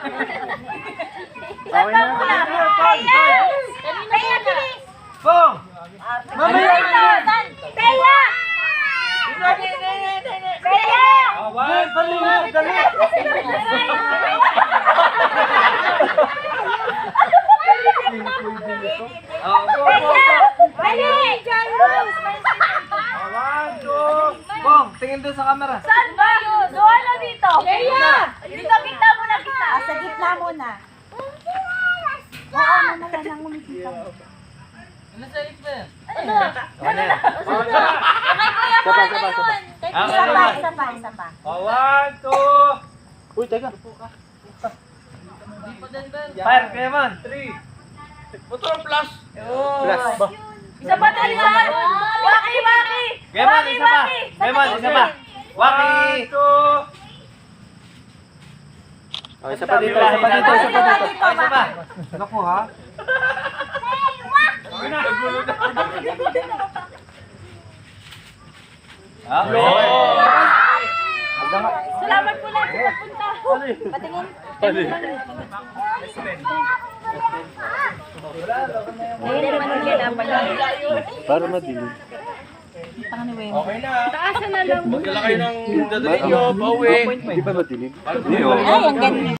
Okay na. Kaya, bilis! Bong! Mamaya! Kaya! Kaya! Awan! Dali! Dali! Awan! Bong! Tingin doon sa camera. Saan ba yun? Doon na dito. Kaya! Dito kita muna kita. Sa gitna muna. Oo, mamaya nang umikita mo. Ano? Okay na yan. Okay, kuya mo na yun. Isa pa. Awan! Two! Uy, teka. Fire! Kaya man! Three! Motor plus. Plus! Isa pa tayo sa Waki, waki! Kaya man! Isa pa! Kaya man! Isa pa! Waki! Two! Oh, isa pa dito, isa pa dito, isa pa dito. Isa pa! Naku ha? Okay na! Okay! Salamat po lang sa pagpunta. Patingin. Para madilim. Okay na! Taasan na lang. Magdala kayo ng dadalhin nyo, pauwi. Hindi pa madilim? Hindi, oh. Ay, ang ganda.